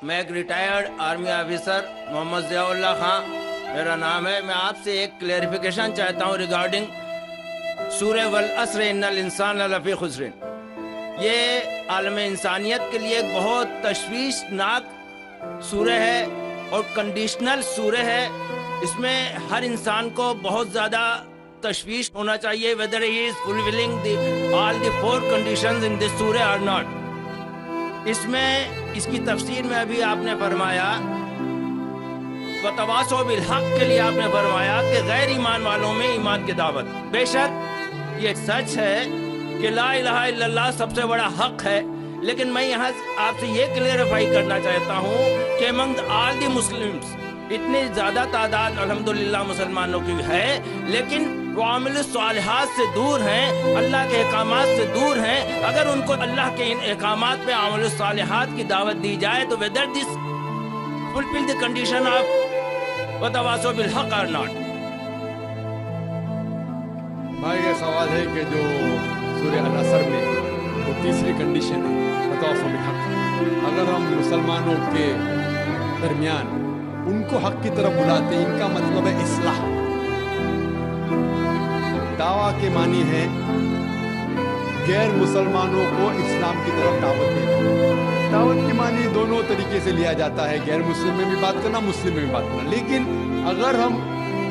میں ایک retired army officer محمد ضیاء اللہ خان میرا نام ہے. میں آپ سے ایک کلیریفیکیشن چاہتا ہوں ریگارڈنگ سورہ والعصر ان الانسان لفی خسر. یہ عالم انسانیت کے لیے ایک بہت تشویشناک سورہ ہے اور کنڈیشنل سورہ ہے. اس میں ہر انسان کو بہت زیادہ تشویش ہونا چاہیے whether he is fulfilling all the 4 conditions in this surah or not. اس میں اس کی تفسیر میں ابھی آپ نے فرمایا وَتَوَاصَوْا بِالْحَقِّ کے لیے آپ نے فرمایا کہ غیر ایمان والوں میں ایمان کی دعوت. بے شک یہ سچ ہے کہ لا الہ الا اللہ سب سے بڑا حق ہے، لیکن میں یہاں آپ سے یہ کلیئرفائی کرنا چاہتا ہوں کہ among all the Muslims اتنی زیادہ تعداد الحمدللہ مسلمانوں کی ہے، لیکن وہ عامل الصالحات سے دور ہیں، اللہ کے احکامات سے دور ہیں. اگر ان کو اللہ کے ان احکامات پہ عامل الصالحات کی دعوت دی جائے تو whether this fulfill the condition of وَتَوَاصَوْا بِالْحَقِّ or not. بھائی یہ سوال ہے کہ جو سورہ العصر میں وہ تیسری کنڈیشن ہے وَتَوَاصَوْا بِالْحَقِّ، اگر ہم مسلمانوں کے درمیان ان کو حق کی طرف بلاتے ہیں، ان کا مطلب ہے اصلاح. دعویٰ کے معنی ہے غیر مسلمانوں کو اسلام کی طرف دعوت دینا. دعوت کے معنی دونوں طریقے سے لیا جاتا ہے، غیر مسلم میں بھی بات کرنا، مسلم میں بھی بات کرنا. لیکن اگر ہم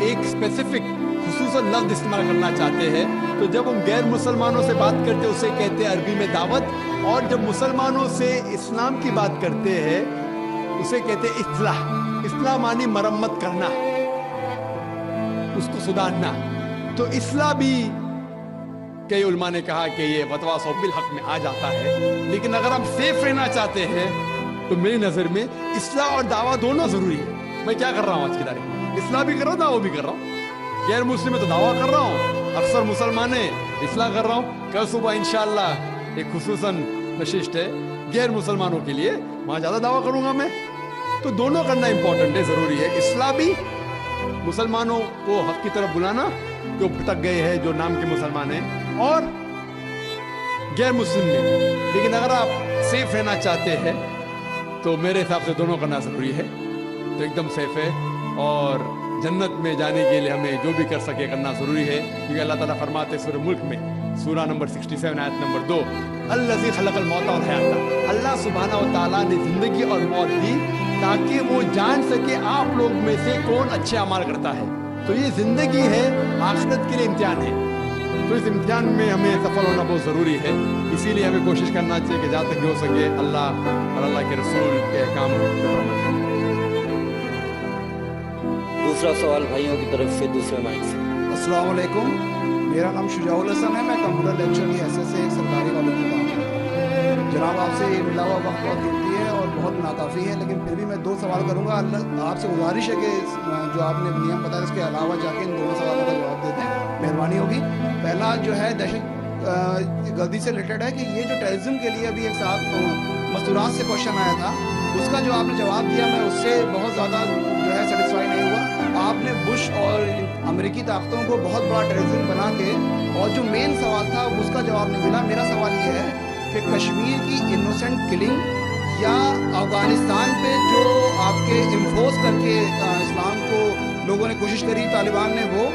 ایک اسپیسیفک خصوصاً لفظ استعمال کرنا چاہتے ہیں تو جب ہم غیر مسلمانوں سے بات کرتے ہیں اسے کہتے ہیں عربی میں دعوت، اور جب مسلمانوں سے اسلام کی بات کرتے ہیں اسے کہتے ہیں اصلاح. اصلاح معنی مرمت کرنا، اس کو سدھارنا. تو اصلاح بھی کئی علماء نے کہا کہ یہ وَتَوَاصَوْا بِالْحَقِّ میں آ جاتا ہے. لیکن اگر ہم سیف رہنا چاہتے ہیں تو میری نظر میں اصلاح اور دعویٰ دونوں ضروری ہے. میں کیا کر رہا ہوں آج کی تاریخ؟ اصلاح بھی کر رہا ہوں، دعویٰ بھی کر رہا ہوں. غیر مسلم میں تو دعویٰ کر رہا ہوں، اکثر مسلمان ہیں اصلاح کر رہا ہوں. کل صبح انشاءاللہ ایک خصوصاً نشست ہے غیر مسلمانوں کے لیے، وہاں زیادہ دعویٰ کروں گا میں. تو دونوں کرنا امپورٹنٹ ہے، ضروری ہے. اصلاح بھی مسلمانوں کو حق کی طرف بلانا جو بھٹک گئے ہیں، جو نام کے مسلمان ہیں، اور غیر مسلم میں. لیکن اگر آپ سیف رہنا چاہتے ہیں تو میرے حساب سے دونوں کرنا ضروری ہے. تو ایک دم سیف ہے، اور جنت میں جانے کے لیے ہمیں جو بھی کر سکے کرنا ضروری ہے. کیونکہ اللہ تعالیٰ فرماتے ہیں سورہ ملک میں سورہ نمبر 67 آیت نمبر 2 الذی خلق الموت والحیات، اللہ سبحانہ و تعالیٰ نے زندگی اور موت دی تاکہ وہ جان سکے آپ لوگ میں سے کون اچھے اعمال کرتا ہے. تو یہ زندگی ہے، آخرت کے لیے امتحان ہے. تو اس امتحان میں ہمیں سفل ہونا بہت ضروری ہے. اسی لیے ہمیں کوشش کرنا چاہیے کہ جہاں تک ہو سکے اللہ اور اللہ کے رسول کے احکام پر عمل کریں. دوسرا سوال بھائیوں کی طرف سے دوسرے مائک سے. السلام علیکم، میرا نام شجاع الحسن ہے، میں کمپیوٹر لیکچر کی حیثیت سے ایک سرکاری کالج میں کام کرتا ہوں. جناب آپ سے یہ ملا ہوا وقت بہت قیمتی ہے اور بہت ناکافی ہے، لیکن پھر بھی میں 2 سوال کروں گا. آپ سے گزارش ہے کہ جو آپ نے نیم بتایا اس کے علاوہ جا کے ان 2 سوالوں کا جواب دیتے ہیں، مہربانی ہوگی. پہلا جو ہے دہشت گردی سے ریلیٹڈ ہے کہ یہ جو ٹیررزم کے لیے ابھی ایک صاحب مستورات سے کوشچن آیا تھا، اس کا جو آپ نے جواب دیا میں اس سے بہت زیادہ جو ہے سیٹسفائی نہیں ہوا. آپ نے بش اور امریکی طاقتوں کو بہت بڑا ٹیررزم بنا کے، اور جو مین سوال تھا اس کا جواب نہیں ملا. میرا سوال یہ ہے کہ کشمیر کی انوسنٹ کلنگ یا افغانستان پہ جو آپ کے امپوز کر کے اسلام کو لوگوں نے کوشش کری طالبان نے، وہ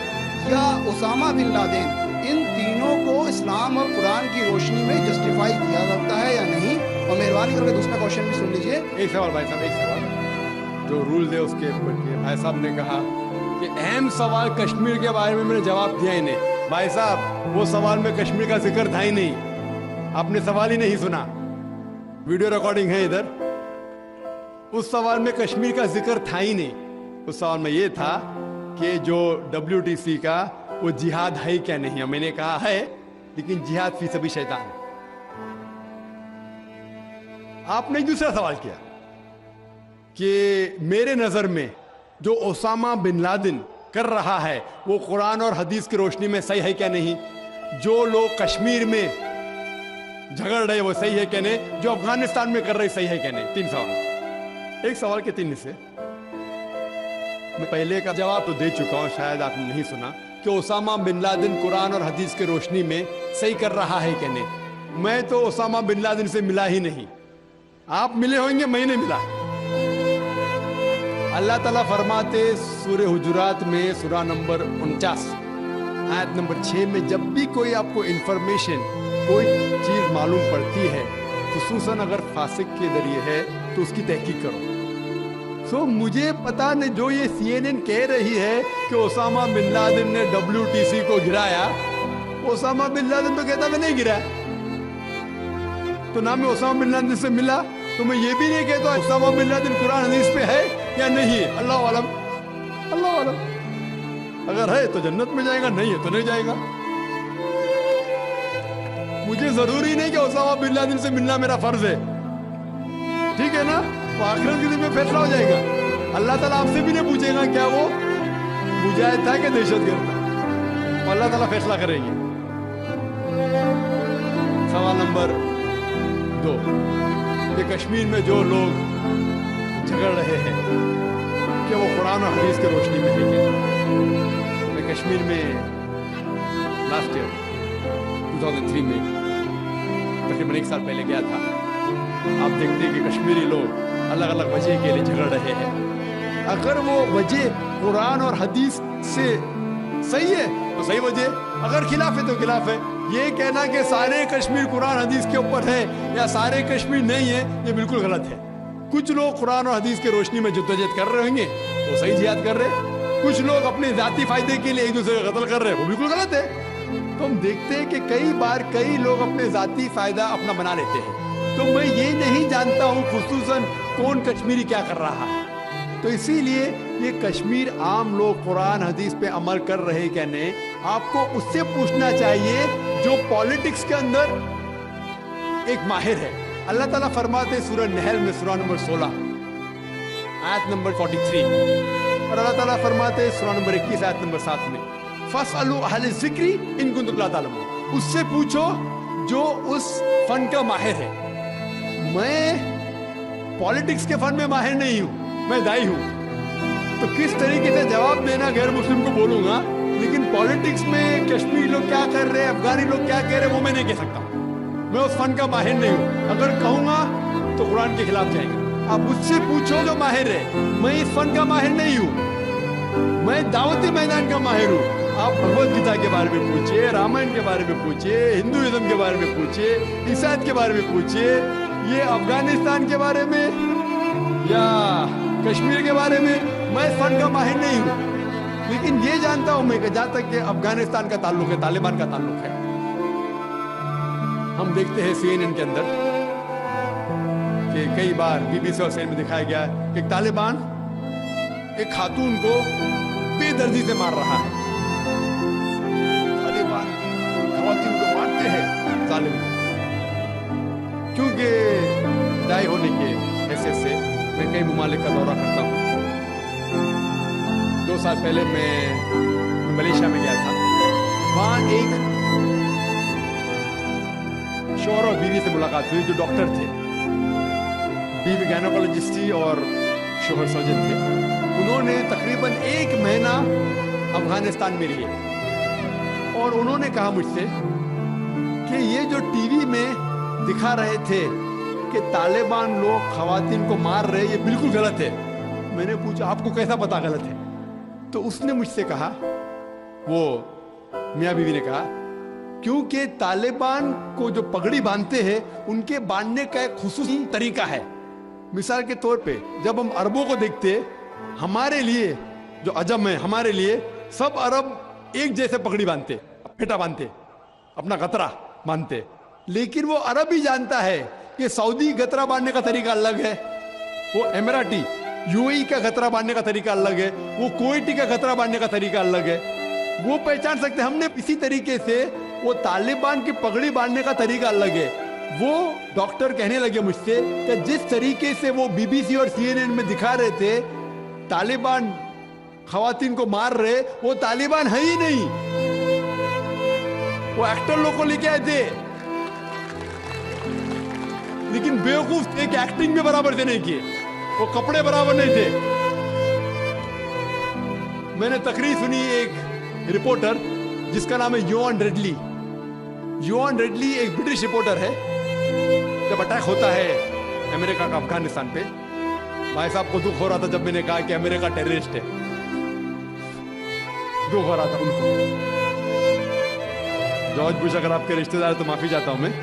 یا اسامہ بن لادن، ان تینوں کو اسلام اور قرآن کی روشنی میں جسٹیفائی کیا جاتا ہے یا نہیں؟ اور مہربانی کر کے دوسرا کوشچن بھی سن لیجئے. ایک سوال بھائی صاحب، ایک سوال جو رولز ہے اس کے اوپر کے بھائی صاحب نے کہا کہ اہم سوال کشمیر کے بارے میں میں نے جواب دیا ہی نہیں. بھائی صاحب وہ سوال میں کشمیر کا ذکر تھا ہی نہیں، آپ نے سوال ہی نہیں سنا. ویڈیو ریکارڈنگ ہے ادھر. اس سوال میں کشمیر کا ذکر تھا ہی نہیں. اس سوال میں یہ تھا کہ جو WTC کا وہ جہاد ہے کیا نہیں. میں نے کہا ہے، لیکن جہاد فی سبیل شیطان. آپ نے دوسرا سوال کیا کہ میرے نظر میں جو اسامہ بن لادن کر رہا ہے وہ قرآن اور حدیث کی روشنی میں صحیح ہے کیا نہیں. جو لوگ کشمیر میں جھگڑ رہے وہ صحیح ہے کیا نہیں، جو افغانستان میں کر رہے صحیح ہے کیا نہیں. 3 سوال، ایک سوال کے 3 حصے. میں پہلے کا جواب تو دے چکا ہوں، شاید آپ نے نہیں سنا، کہ اسامہ بن لادن قرآن اور حدیث کی روشنی میں صحیح کر رہا ہے کہ نہیں. میں تو اسامہ بن لادن سے ملا ہی نہیں. آپ ملے ہوئیں گے، میں نہیں ملا. अल्लाह ताला फरमाते सूरह हुजुरात में सूरा नंबर 49 आयत नंबर 6 में, जब भी कोई आपको इंफॉर्मेशन कोई चीज़ मालूम पड़ती है, खुसूसन अगर फासिक के जरिए है, तो उसकी तहकीक करो। सो मुझे पता नहीं, जो ये CNN कह रही है कि ओसामा बिन लादेन ने WTC को गिराया, ओसामा बिन लादेन तो कहता मैं नहीं गिराया। तो ना मैं ओसामा बिन लादेन से मिला, तो मैं ये भी नहीं कहता ओसामा बिन लादेन कुरान हदीस पे है या नहीं है। अल्लाह आलम, अल्लाह आलम। अगर है तो जन्नत में जाएगा, नहीं है तो नहीं जाएगा। मुझे जरूरी नहीं कि ओसामा बिन लादेन से मिलना मेरा फर्ज है, ठीक है ना? वो आखिरत के दिन में फैसला हो जाएगा। अल्लाह ताला आपसे भी नहीं पूछेगा क्या वो मुजाहिद था कि दहशतगर्द था, अल्लाह ताला फैसला करेंगे। सवाल नंबर 2, कि कश्मीर में जो लोग झगड़ रहे हैं कि वो कुरान और हदीस की रोशनी में है क्या? मैं कश्मीर में लास्ट ईयर 2003 में तकरीबन 1 साल पहले गया था। आप देखते हैं कि कश्मीरी लोग अलग अलग वजह के लिए झगड़ रहे हैं। अगर वो वजह कुरान और हदीस से सही है तो सही वजह, अगर खिलाफ है तो खिलाफ है। ये कहना कि सारे कश्मीर कुरान हदीस के ऊपर है या सारे कश्मीर नहीं है, ये बिल्कुल गलत है। कुछ लोग कुरान और हदीस की रोशनी में जद्दोजहद कर रहे होंगे तो सही जिहाद कर रहे, कुछ लोग अपने जाती फायदे के लिए एक दूसरे का कत्ल कर रहे हैं, वो बिल्कुल गलत है। तो हम देखते हैं कि कई बार कई लोग अपने जाती फायदा अपना बना लेते हैं। तो मैं ये नहीं जानता हूँ खुसूसन कौन कश्मीरी क्या कर रहा है। तो इसीलिए ये कश्मीर आम लोग कुरान हदीस पे अमल कर रहे हैं क्या नहीं, आपको उससे पूछना चाहिए जो पॉलिटिक्स के अंदर एक माहिर है। अल्लाह ताला फरमाते सूरह नहल में सूरा नंबर 16 आयत नंबर 43, और अल्लाह ताला फरमाते सूरा नंबर 21 आयत नंबर 7 में, फसअलू अहले ज़िक्री इन कुंतुम ला तालमून, उससे पूछो जो उस फन का माहिर है। मैं पॉलिटिक्स के फन में माहिर नहीं हूँ, मैं दाई हूँ, तो किस तरीके से जवाब देना गैर मुस्लिम को बोलूंगा। लेकिन पॉलिटिक्स में कश्मीरी लोग क्या कर रहे हैं, अफगानी लोग क्या कह रहे हैं, वो मैं नहीं कह सकता। मैं उस फन का माहिर नहीं हूँ। अगर कहूंगा तो कुरान के खिलाफ जाएगा। आप उससे पूछो जो माहिर है, मैं इस फन का माहिर नहीं हूँ, मैं दावती मैदान का माहिर हूँ। आप भगवत गीता के बारे में पूछिए, रामायण के बारे में पूछिए, हिंदुइज्म के बारे में पूछिए, ईसाईयत के बारे में पूछिए, ये अफगानिस्तान के बारे में या कश्मीर के बारे में, मैं इस फन का माहिर नहीं हूँ। लेकिन ये जानता हूं मैं कि जहां तक कि अफगानिस्तान का ताल्लुक है, तालिबान का ताल्लुक है, हम देखते हैं CNN के अंदर कि कई बार BBC और CNN में दिखाया गया कि तालिबान एक खातून को बेदर्दी से मार रहा है। तालिबान खवातीन को मारते हैं जालिम, क्योंकि दाई होने के हैसियत से मैं कई ममालिक का दौरा करता हूँ। 2 साल पहले मैं मलेशिया में गया था। वहाँ एक शौहर और बीवी से मुलाकात हुई जो डॉक्टर थे। बीवी गायनोकोलॉजिस्ट थी और शौहर सर्जन थे। उन्होंने तकरीबन 1 महीना अफगानिस्तान में लिए और उन्होंने कहा मुझसे कि ये जो टीवी में दिखा रहे थे कि तालिबान लोग खवातीन को मार रहे, ये बिल्कुल गलत है। मैंने पूछा आपको कैसा पता गलत है? तो उसने मुझसे कहा, वो मियाँ बीवी ने कहा, क्योंकि तालिबान को जो पगड़ी बांधते हैं उनके बांधने का एक खुसूसी तरीका है। मिसाल के तौर पे जब हम अरबों को देखते, हमारे लिए जो अजम है, हमारे लिए सब अरब एक जैसे पगड़ी बांधते, फेटा बांधते, अपना गतरा बांधते। लेकिन वो अरब ही जानता है कि सऊदी गतरा बांधने का तरीका अलग है, वो एमिराटी UAE का गतरा बांधने का तरीका अलग है, वो कुवैती का गतरा बांधने का तरीका अलग है। वो पहचान सकते। हमने इसी तरीके से वो तालिबान की पगड़ी बांधने का तरीका अलग है। वो डॉक्टर कहने लगे मुझसे कि जिस तरीके से वो BBC और CNN में दिखा रहे थे तालिबान खवातीन को मार रहे, वो तालिबान है ही नहीं, वो एक्टर लोग को लेके आए थे। लेकिन बेवकूफ थे कि एक्टिंग में बराबर से नहीं किए, वो कपड़े बराबर नहीं थे। मैंने तकरीर सुनी एक रिपोर्टर जिसका नाम है योन रेडली। योन रेडली एक ब्रिटिश रिपोर्टर है। जब अटैक होता है अमेरिका का अफगानिस्तान पे, भाई साहब को दुख हो रहा था जब मैंने कहा कि अमेरिका टेररिस्ट है, दुख हो रहा था उनको। जॉर्ज बुश अगर आपके रिश्तेदार तो माफी चाहता हूं मैं।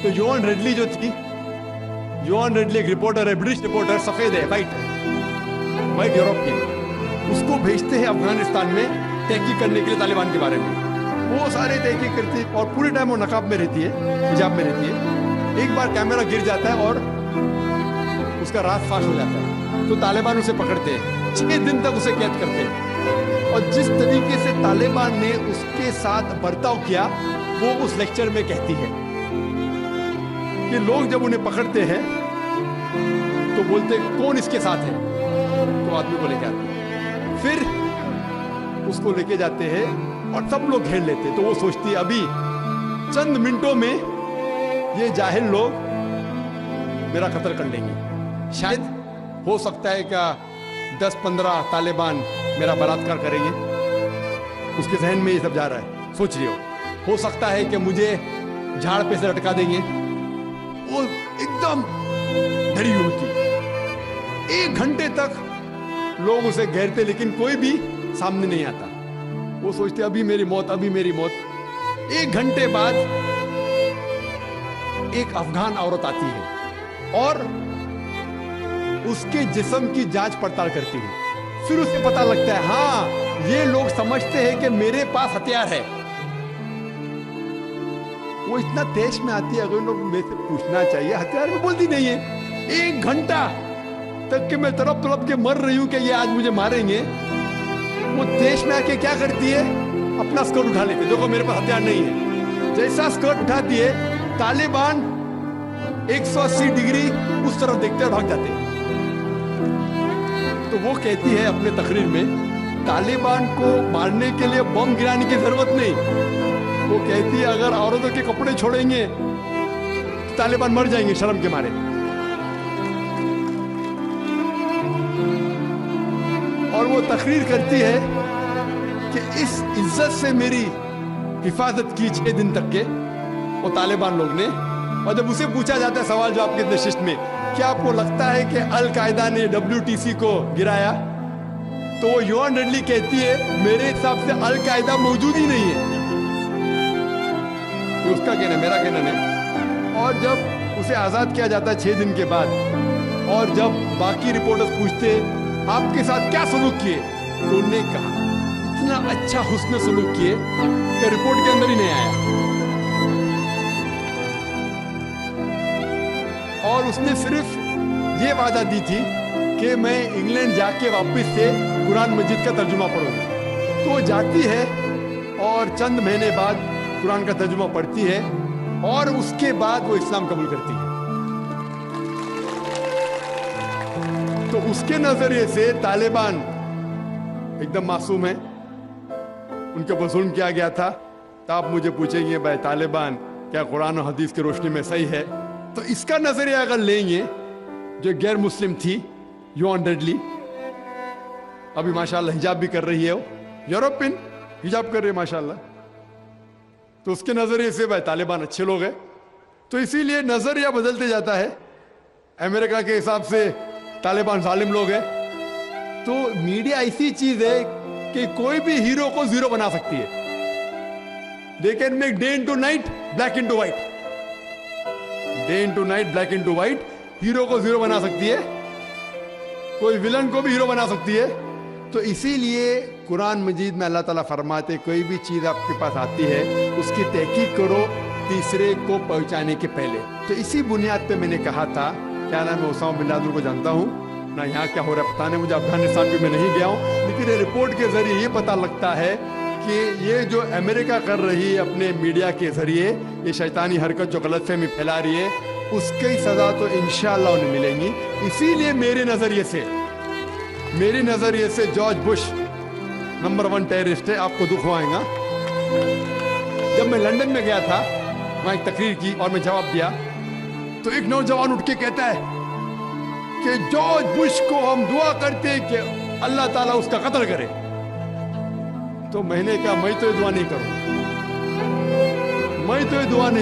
तो योन रेडली जो थी, योन रेडली एक रिपोर्टर है, ब्रिटिश रिपोर्टर, सफेद है, वाइट यूरोपियन, उसको भेजते हैं अफगानिस्तान में तहकीक करने के लिए तालिबान के बारे में। वो सारे तहकीक करती है और पूरे टाइम वो नकाब में रहती है, हिजाब में रहती है। एक बार कैमरा गिर जाता है और उसका राज फाश हो जाता है, तो तालिबान उसे पकड़ते हैं, 6 दिन तक उसे कैद करते हैं। और जिस तरीके से तालिबान ने उसके साथ बर्ताव किया, वो उस लेक्चर में कहती है कि लोग जब उन्हें पकड़ते हैं तो बोलते कौन इसके साथ है, तो आदमी को लेके आते हैं, फिर उसको लेके जाते हैं और सब लोग घेर लेते हैं। तो वो सोचती है अभी चंद मिनटों में ये जाहिल लोग मेरा कत्ल कर लेंगे। शायद हो सकता है क्या 10-15 तालिबान मेरा बलात्कार करेंगे, उसके जहन में ये सब जा रहा है, सोच रही हो सकता है कि मुझे झाड़ पे से लटका देंगे। वो एकदम डरी होती, 1 घंटे तक लोग उसे घेरते लेकिन कोई भी सामने नहीं आता। वो सोचते अभी मेरी मौत, अभी मेरी मौत। 1 घंटे बाद एक अफगान औरत आती है और उसके जिस्म की जांच पड़ताल करती है। फिर उसे पता लगता है हाँ ये लोग समझते हैं कि मेरे पास हथियार है। वो इतना तेज में आती है, अगर लोग मेरे से पूछना चाहिए हथियार में, बोलती नहीं है। 1 घंटा तक के मैं तड़प तड़प के मर रही हूं कि ये आज मुझे मारेंगे। वो देश में आके क्या करती है, अपना स्कर्ट उठा लेते, देखो मेरे पास हथियार नहीं है। जैसा स्कर्ट उठाती है, तालिबान 180 डिग्री उस तरफ देखते और भाग जाते हैं। तो वो कहती है अपने तकरीर में, तालिबान को मारने के लिए बम गिराने की जरूरत नहीं। वो कहती है अगर औरतों के कपड़े छोड़ेंगे तो तालिबान मर जाएंगे शर्म के मारे। और वो तकरीर करती है कि इस इज्जत से मेरी हिफाजत की 6 दिन तक के वो तालिबान लोग ने। और जब उसे पूछा जाता है सवाल जवाब के नशिस्त में, क्या आपको लगता है कि अल कायदा ने WTC को गिराया, तो वो योन रेडली कहती है मेरे हिसाब से अल कायदा मौजूद ही नहीं है। ये उसका कहना, मेरा कहना नहीं। और जब उसे आजाद किया जाता है 6 दिन के बाद, और जब बाकी रिपोर्टर्स पूछते आपके साथ क्या सलूक किए, तो उन्होंने कहा इतना अच्छा हुस्न सलूक किए कि रिपोर्ट के अंदर ही नहीं आया। और उसने सिर्फ ये वादा दी थी कि मैं इंग्लैंड जाके वापस से कुरान मजीद का तर्जुमा पढ़ूंगी। तो वो जाती है और चंद महीने बाद कुरान का तर्जुमा पढ़ती है और उसके बाद वो इस्लाम कबूल करती है। तो उसके नजरिए से तालिबान एकदम मासूम है, उनके ऊपर जुल्म किया गया था। तो आप मुझे पूछेंगे भाई तालिबान क्या कुरान और हदीस की रोशनी में सही है? तो इसका नजरिया अगर लेंगे, जो गैर मुस्लिम थी योन रेडली, अभी माशाल्लाह हिजाब भी कर रही है, वो यूरोपियन हिजाब कर रही है माशाल्लाह, तो उसके नजरिए से भाई तालिबान अच्छे लोग हैं। तो इसीलिए नजरिया बदलते जाता है। अमेरिका के हिसाब से तालिबान जालिम लोग हैं। तो मीडिया ऐसी चीज है कि कोई भी हीरो को जीरो बना सकती है। They can make day into night, black into white, day into night, black into white. Hero को जीरो बना सकती है, कोई विलन को भी हीरो बना सकती है। तो इसीलिए कुरान मजीद में अल्लाह ताला फरमाते कोई भी चीज आपके पास आती है उसकी तहकीक करो तीसरे को पहुंचाने के पहले। तो इसी बुनियाद पे मैंने कहा था, क्या नाम है, उसामा बिन लादेन को जानता हूँ ना, यहाँ क्या हो रहा है पता नहीं मुझे, अफगानिस्तान भी मैं नहीं गया हूँ, लेकिन ये रिपोर्ट के जरिए ये पता लगता है कि ये जो अमेरिका कर रही है अपने मीडिया के जरिए, ये शैतानी हरकत जो गलतफहमी फैला रही है, उसकी सजा तो इंशाअल्लाह उन्हें मिलेंगी। इसीलिए मेरे नजरिए से जॉर्ज बुश नंबर 1 टेररिस्ट है। आपको दुख होगा, जब मैं लंदन में गया था, वहां एक तकरीर की और मैं जवाब दिया, तो एक नौजवान उठ के कहता है कि जॉर्ज बुश को हम दुआ करते हैं कि अल्लाह ताला उसका कत्ल करे। तो मैंने कहा मैं तो ये दुआ नहीं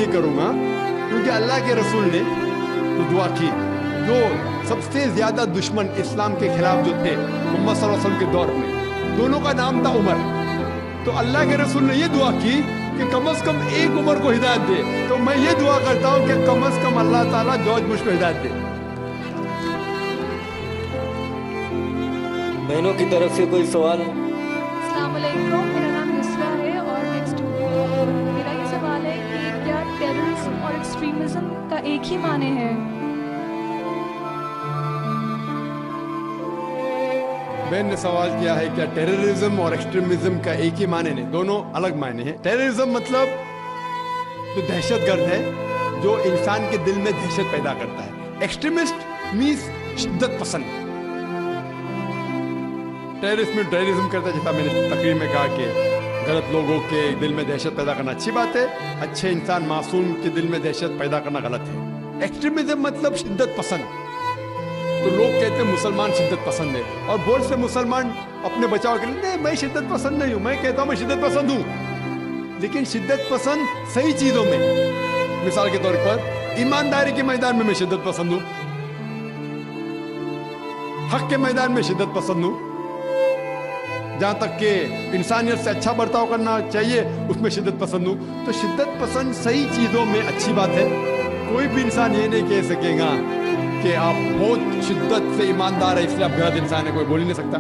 करूंगा, क्योंकि अल्लाह के रसूल ने तो दुआ की, जो सबसे ज्यादा दुश्मन इस्लाम के खिलाफ जो थे मोहम्मद सल्लल्लाहु अलैहि वसल्लम के दौर में, दोनों का नाम था उमर। तो अल्लाह के रसूल ने ये दुआ की कि कम से कम एक उमर को हिदायत दे। तो मैं ये दुआ करता हूँ कि कम से कम अल्लाह ताला जॉर्ज बुश को हिदायत दे। बहनों की तरफ से कोई सवाल? अस्सलाम वालेकुम, मेरा नाम युस्रा है और नेक्स्ट मेरा ये सवाल है कि क्या टेररिज्म और एक्सट्रीमिज्म का एक ही माने हैं? बहन ने सवाल किया है क्या टेररिज्म और एक्सट्रीमिज्म का एक ही माने नहीं, दोनों अलग माने हैं। टेररिज्म मतलब जो दहशतगर्द है, जो इंसान के दिल में दहशत पैदा करता है। एक्सट्रीमिस्ट मीन्स शिद्दत पसंद। टेररिस्ट में टेररिज्म करता है, जैसा मैंने तकरीर में कहा कि गलत लोगों के दिल में दहशत पैदा करना अच्छी बात है, अच्छे इंसान मासूम के दिल में दहशत पैदा करना गलत है। एक्सट्रीमिज्म मतलब शिद्दत पसंद। तो लोग कहते हैं मुसलमान शिद्दत पसंद है, और बहुत से मुसलमान अपने बचाव के लिए, नहीं मैं शिद्दत पसंद नहीं हूं, मैं कहता हूं मैं शिद्दत पसंद हूं। लेकिन शिद्दत पसंद सही चीजों में, मिसाल के तौर पर ईमानदारी के मैदान में मैं शिद्दत पसंद हूं, हक के मैदान में शिद्दत पसंद हूं, जहां तक कि इंसानियत से अच्छा बर्ताव करना चाहिए उसमें शिद्दत पसंद हूं। तो शिद्दत पसंद सही चीजों में अच्छी बात है। कोई भी इंसान ये नहीं कह सकेगा कि आप बहुत शिद्दत से ईमानदार है इसलिए आप गलत इंसान है, कोई बोल ही नहीं सकता।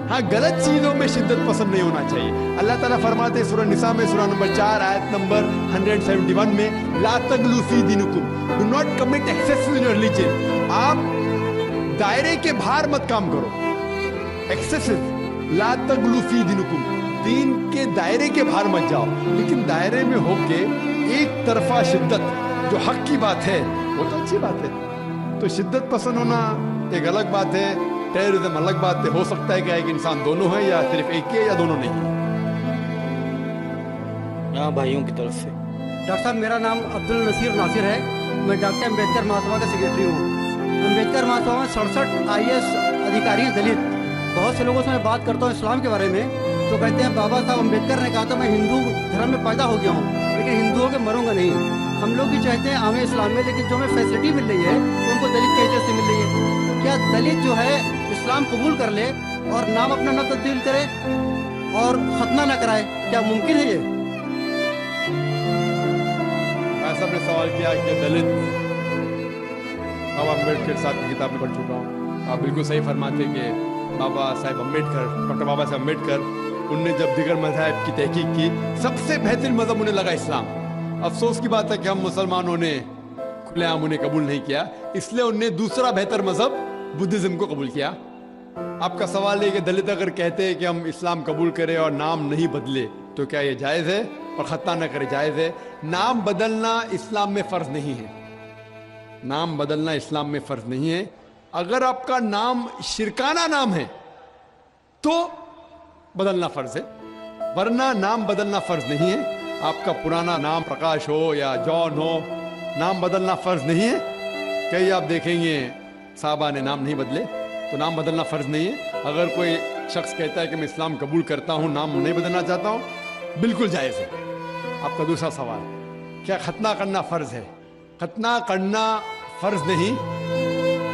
हाँ, गलत चीजों में शिद्दत पसंद नहीं होना चाहिए। अल्लाह ताला फरमाते सूरह निसा में, सूरह नंबर 4 आयत नंबर 171 में, ला तगलू फी दीनुकुम, do not commit excess in your religion. आप दायरे के बाहर मत काम करो, एक्सेसिव। ला तगलू फी दीनुकुम, दीन के दायरे के बाहर मत जाओ। लेकिन दायरे में होके एक तरफा शिद्दत, जो हक की बात है वो तो अच्छी बात है। तो शिद्दत पसंद होना एक अलग बात है, टेररिज्म अलग बात है। हो सकता है कि एक इंसान दोनों है या सिर्फ एक है या दोनों नहीं है। यहाँ भाइयों की तरफ से। डॉक्टर साहब, मेरा नाम अब्दुल नसीर नासिर है, मैं डॉक्टर अम्बेडकर महासभा का सेक्रेटरी हूँ। अम्बेडकर महासभा में 67 IAS अधिकारी हैं दलित। बहुत से लोगों से मैं बात करता हूँ इस्लाम के बारे में, तो कहते हैं बाबा साहब अम्बेडकर ने कहा था मैं हिंदू धर्म में पैदा हो गया हूँ, लेकिन हिंदुओं के मरूंगा नहीं। हम लोग भी चाहते हैं आवे इस्लाम में, लेकिन जो हमें फैसिलिटी मिल रही है वो उनको दलित की वजह से मिल रही है। क्या दलित जो है इस्लाम कबूल कर ले और नाम अपना न तब्दील करे और खतना न कराए, क्या मुमकिन है ये? ऐसा आपने सवाल किया कि दलित, बाबा अम्बेडकर साहब की किताब में पढ़ चुका हूँ। आप बिल्कुल सही फरमाते कि बाबा साहब अम्बेडकर, डॉक्टर बाबा साहब अम्बेडकर, उनने जब दिगर मज़हब की तहकीक की, सबसे बेहतरीन मज़हब उन्हें लगा इस्लाम। अफसोस की बात है कि हम मुसलमानों ने खुलेआम उन्हें कबूल नहीं किया, इसलिए उन्हें दूसरा बेहतर मज़हब बुद्धिज़्म को कबूल किया। आपका सवाल है कि दलित अगर कहते हैं कि हम इस्लाम कबूल करें और नाम नहीं बदले तो क्या ये जायज़ है, और खतना न करे जायज़ है? नाम बदलना इस्लाम में फ़र्ज नहीं है। नाम बदलना इस्लाम में फ़र्ज नहीं है। अगर आपका नाम शिरकाना नाम है तो बदलना फ़र्ज है, वरना नाम बदलना फ़र्ज नहीं है। आपका पुराना नाम प्रकाश हो या जॉन हो, नाम बदलना फ़र्ज नहीं है। कई आप देखेंगे साहबा ने नाम नहीं बदले, तो नाम बदलना फ़र्ज नहीं है। अगर कोई शख्स कहता है कि मैं इस्लाम कबूल करता हूँ, नाम नहीं बदलना चाहता हूँ, बिल्कुल जायज़ है। आपका दूसरा सवाल, क्या खतना करना फ़र्ज है? खतना करना फ़र्ज नहीं,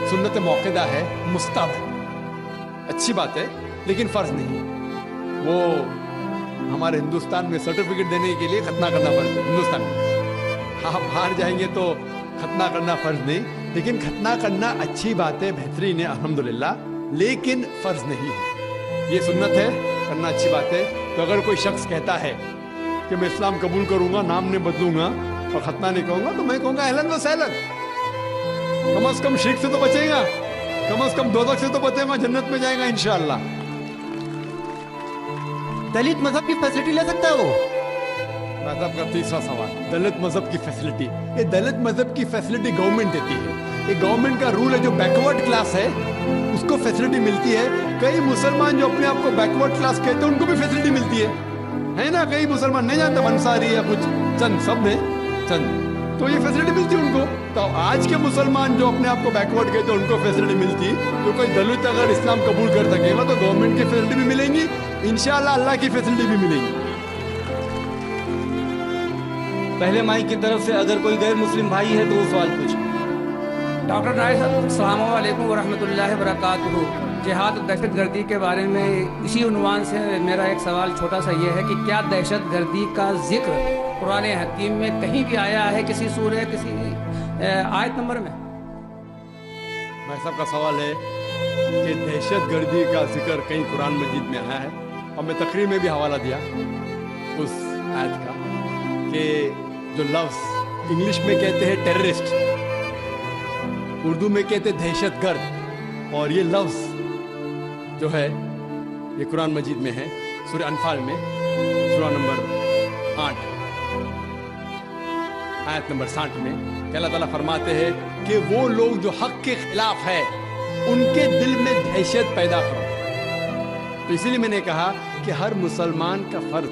सुन्नत मौक़िदा है, मुस्तहब है, अच्छी बात है, लेकिन फ़र्ज नहीं। वो हमारे हिंदुस्तान में सर्टिफिकेट देने के लिए खतना करना फ़र्ज है। हिंदुस्तान में आप बाहर जाएंगे तो खतना करना फ़र्ज नहीं, लेकिन खतना करना अच्छी बात है, बेहतरीन है, अल्हम्दुलिल्लाह, लेकिन फ़र्ज नहीं है। ये सुन्नत है, करना अच्छी बात है। तो अगर कोई शख्स कहता है कि मैं इस्लाम कबूल करूँगा, नाम नहीं बदलूँगा और खतना नहीं कहूँगा, तो मैं कहूँगा अहलन व सहलन। कम से कम शिर्क से तो बचेगा, कम से कम दोज़ख से तो बचेगा, जन्नत में जाएगा इंशाअल्लाह। दलित मजहब की फैसिलिटी ले सकता है वो? मजहब का तीसरा सवाल, दलित मजहब की फैसिलिटी। ये दलित मजहब की फैसिलिटी गवर्नमेंट देती है। ये गवर्नमेंट का रूल है, जो बैकवर्ड क्लास है उसको फैसिलिटी मिलती है। कई मुसलमान जो अपने आप को बैकवर्ड क्लास कहते हैं उनको भी फैसिलिटी मिलती है ना? कई मुसलमान नहीं जानते अंसारी या कुछ, चंद सब ने चंद, तो ये फैसिलिटी मिलती है उनको। तो आज के मुसलमान जो अपने आप को बैकवर्ड कहते हैं उनको फैसिलिटी मिलती है। तो कोई दलित अगर इस्लाम कबूल कर सकेगा तो गवर्नमेंट की फैसिलिटी भी मिलेंगी, इंशाअल्लाह अल्लाह की फैसिलिटी भी मिलेगी। पहले माई की तरफ से अगर कोई गैर मुस्लिम भाई है तो वो सवाल पूछे। डॉक्टर नाइस अस्सलाम वालेकुम व रहमतुल्लाहि व बरकातुहू। जिहाद दहशत गर्दी के बारे में इसी उन्वान से मेरा एक सवाल छोटा सा ये है कि क्या दहशत गर्दी का जिक्र कुरान हकीम में कहीं भी आया है, किसी सूरह, किसी आयत नंबर में? भाई साहब का सवाल है कि दहशत गर्दी का जिक्र कहीं कुरान मजीद में आया है, और मैं तकरीर में भी हवाला दिया उस आयत का कि जो लफ्ज़ इंग्लिश में कहते हैं टेररिस्ट, उर्दू में कहते हैं दहशतगर्द, और ये लफ्ज़ जो है ये कुरान मजीद में है, सूरह अनफाल में सूरह नंबर 8 आयत नंबर 60 में कि अल्लाह ताला फरमाते हैं कि वो लोग जो हक के खिलाफ है उनके दिल में दहशत पैदा करो। तो इसीलिए मैंने कहा कि हर मुसलमान का फर्ज